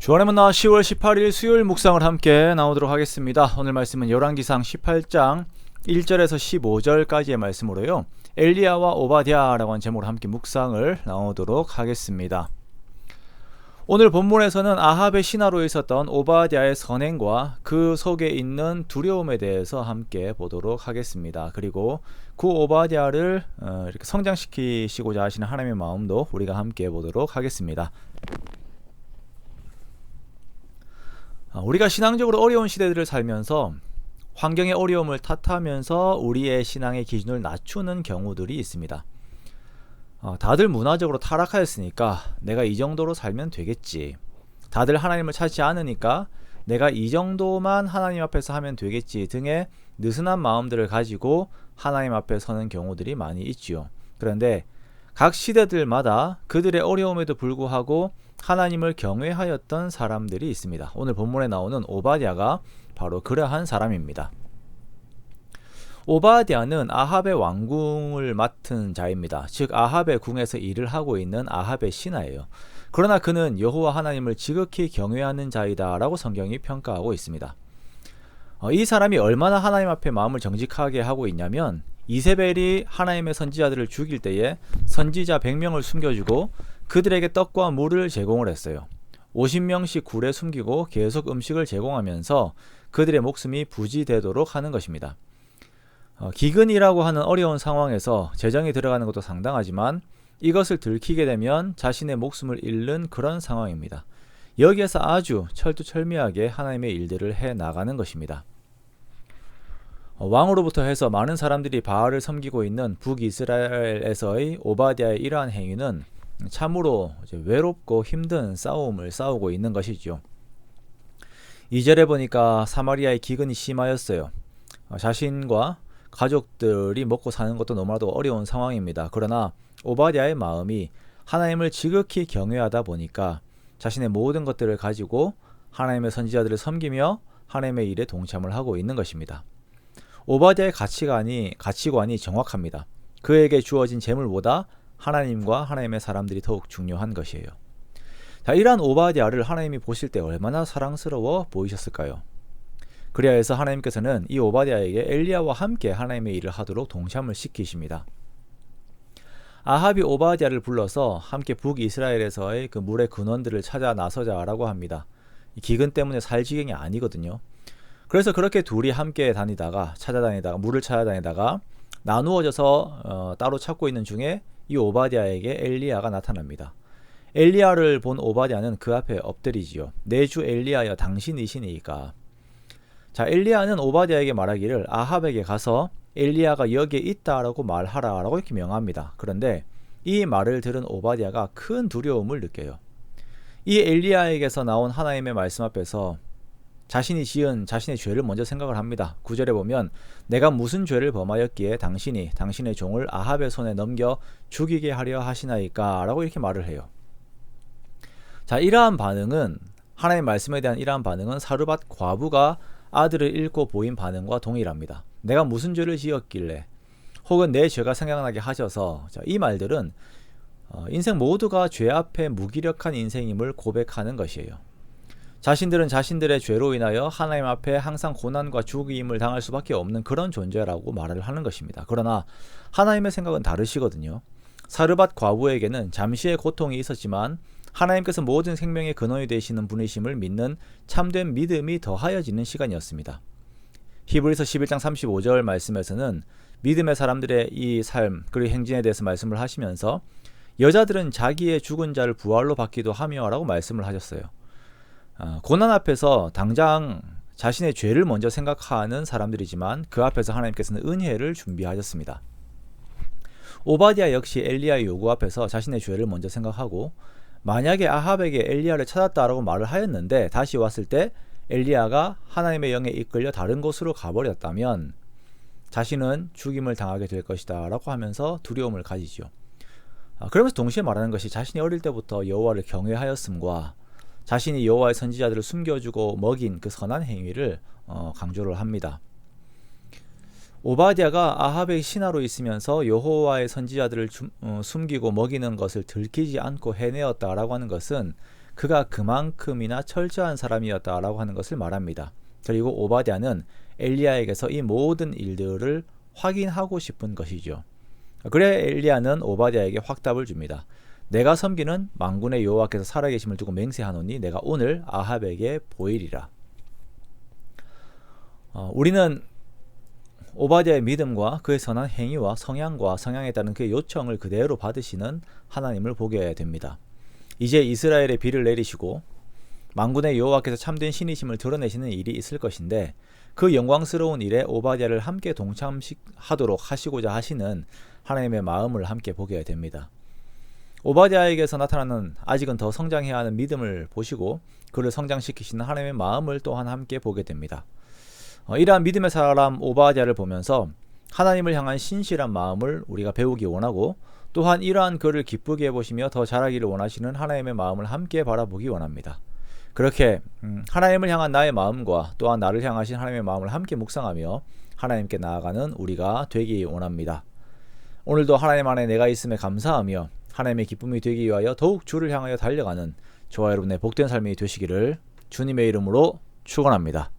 주안의 만나 10월 18일 수요일 묵상을 함께 나오도록 하겠습니다. 오늘 말씀은 열왕기상 18장 1절에서 15절까지의 말씀으로요, 엘리야와 오바댜라고 하는 제목으로 함께 묵상을 나오도록 하겠습니다. 오늘 본문에서는 아합의 신하로 있었던 오바댜의 선행과 그 속에 있는 두려움에 대해서 함께 보도록 하겠습니다. 그리고 그 오바댜를 이렇게 성장시키시고자 하시는 하나님의 마음도 우리가 함께 보도록 하겠습니다. 우리가 신앙적으로 어려운 시대들을 살면서 환경의 어려움을 탓하면서 우리의 신앙의 기준을 낮추는 경우들이 있습니다. 다들 문화적으로 타락하였으니까 내가 이 정도로 살면 되겠지. 다들 하나님을 찾지 않으니까 내가 이 정도만 하나님 앞에서 하면 되겠지 등의 느슨한 마음들을 가지고 하나님 앞에 서는 경우들이 많이 있지요. 그런데 각 시대들마다 그들의 어려움에도 불구하고 하나님을 경외하였던 사람들이 있습니다. 오늘 본문에 나오는 오바댜가 바로 그러한 사람입니다. 오바댜는 아합의 왕궁을 맡은 자입니다. 즉 아합의 궁에서 일을 하고 있는 아합의 신하예요. 그러나 그는 여호와 하나님을 지극히 경외하는 자이다 라고 성경이 평가하고 있습니다. 이 사람이 얼마나 하나님 앞에 마음을 정직하게 하고 있냐면, 이세벨이 하나님의 선지자들을 죽일 때에 선지자 100명을 숨겨주고 그들에게 떡과 물을 제공을 했어요. 50명씩 굴에 숨기고 계속 음식을 제공하면서 그들의 목숨이 부지되도록 하는 것입니다. 기근이라고 하는 어려운 상황에서 재정이 들어가는 것도 상당하지만 이것을 들키게 되면 자신의 목숨을 잃는 그런 상황입니다. 여기에서 아주 철두철미하게 하나님의 일들을 해 나가는 것입니다. 왕으로부터 해서 많은 사람들이 바알을 섬기고 있는 북이스라엘에서의 오바댜의 이러한 행위는 참으로 외롭고 힘든 싸움을 싸우고 있는 것이죠. 2절에 보니까 사마리아의 기근이 심하였어요. 자신과 가족들이 먹고 사는 것도 너무나도 어려운 상황입니다. 그러나 오바댜의 마음이 하나님을 지극히 경외하다 보니까 자신의 모든 것들을 가지고 하나님의 선지자들을 섬기며 하나님의 일에 동참을 하고 있는 것입니다. 오바댜의 가치관이 정확합니다. 그에게 주어진 재물보다 하나님과 하나님의 사람들이 더욱 중요한 것이에요. 자, 이러한 오바댜를 하나님이 보실 때 얼마나 사랑스러워 보이셨을까요? 그리하여서 하나님께서는 이 오바댜에게 엘리야와 함께 하나님의 일을 하도록 동참을 시키십니다. 아합이 오바댜를 불러서 함께 북이스라엘에서의 그 물의 근원들을 찾아 나서자라고 합니다. 기근 때문에 살 지경이 아니거든요. 그래서 그렇게 둘이 함께 찾아다니다가 물을 찾아다니다가 나누어져서 따로 찾고 있는 중에 이 오바댜에게 엘리야가 나타납니다. 엘리야를 본 오바댜는 그 앞에 엎드리지요. 내 주 엘리야여, 당신이시니까. 자, 엘리야는 오바댜에게 말하기를 아합에게 가서 엘리야가 여기에 있다라고 말하라라고 이렇게 명합니다. 그런데 이 말을 들은 오바댜가 큰 두려움을 느껴요. 이 엘리야에게서 나온 하나님의 말씀 앞에서 자신이 지은 자신의 죄를 먼저 생각을 합니다. 9절에 보면 내가 무슨 죄를 범하였기에 당신이 당신의 종을 아합의 손에 넘겨 죽이게 하려 하시나이까 라고 이렇게 말을 해요. 자, 이러한 반응은, 하나님의 말씀에 대한 이러한 반응은 사르밧 과부가 아들을 잃고 보인 반응과 동일합니다. 내가 무슨 죄를 지었길래, 혹은 내 죄가 생각나게 하셔서, 이 말들은 인생 모두가 죄 앞에 무기력한 인생임을 고백하는 것이에요. 자신들은 자신들의 죄로 인하여 하나님 앞에 항상 고난과 죽임을 당할 수밖에 없는 그런 존재라고 말을 하는 것입니다. 그러나 하나님의 생각은 다르시거든요. 사르밧 과부에게는 잠시의 고통이 있었지만 하나님께서 모든 생명의 근원이 되시는 분이심을 믿는 참된 믿음이 더하여지는 시간이었습니다. 히브리서 11장 35절 말씀에서는 믿음의 사람들의 이 삶 그리고 행진에 대해서 말씀을 하시면서 여자들은 자기의 죽은 자를 부활로 받기도 하며 라고 말씀을 하셨어요. 고난 앞에서 당장 자신의 죄를 먼저 생각하는 사람들이지만 그 앞에서 하나님께서는 은혜를 준비하셨습니다. 오바댜 역시 엘리야의 요구 앞에서 자신의 죄를 먼저 생각하고, 만약에 아합에게 엘리야를 찾았다라고 말을 하였는데 다시 왔을 때 엘리야가 하나님의 영에 이끌려 다른 곳으로 가버렸다면 자신은 죽임을 당하게 될 것이다 라고 하면서 두려움을 가지죠. 그러면서 동시에 말하는 것이 자신이 어릴 때부터 여호와를 경외하였음과 자신이 여호와의 선지자들을 숨겨주고 먹인 그 선한 행위를 강조를 합니다. 오바댜가 아합의 신하로 있으면서 여호와의 선지자들을 숨기고 먹이는 것을 들키지 않고 해내었다라고 하는 것은 그가 그만큼이나 철저한 사람이었다라고 하는 것을 말합니다. 그리고 오바댜는 엘리야에게서 이 모든 일들을 확인하고 싶은 것이죠. 그래 엘리야는 오바댜에게 확답을 줍니다. 내가 섬기는 만군의 여호와께서 살아계심을 두고 맹세하노니 내가 오늘 아합에게 보이리라. 우리는 오바댜의 믿음과 그의 선한 행위와 성향과 성향에 따른 그의 요청을 그대로 받으시는 하나님을 보게 됩니다. 이제 이스라엘의 비를 내리시고 만군의 여호와께서 참된 신이심을 드러내시는 일이 있을 것인데 그 영광스러운 일에 오바댜를 함께 동참하도록 하시고자 하시는 하나님의 마음을 함께 보게 됩니다. 오바댜에게서 나타나는 아직은 더 성장해야 하는 믿음을 보시고 그를 성장시키시는 하나님의 마음을 또한 함께 보게 됩니다. 이러한 믿음의 사람 오바댜를 보면서 하나님을 향한 신실한 마음을 우리가 배우기 원하고 또한 이러한 그를 기쁘게 해보시며 더 자라기를 원하시는 하나님의 마음을 함께 바라보기 원합니다. 그렇게 하나님을 향한 나의 마음과 또한 나를 향하신 하나님의 마음을 함께 묵상하며 하나님께 나아가는 우리가 되기 원합니다. 오늘도 하나님 안에 내가 있음에 감사하며 하나님의 기쁨이 되기 위하여 더욱 주를 향하여 달려가는 저와 여러분의 복된 삶이 되시기를 주님의 이름으로 축원합니다.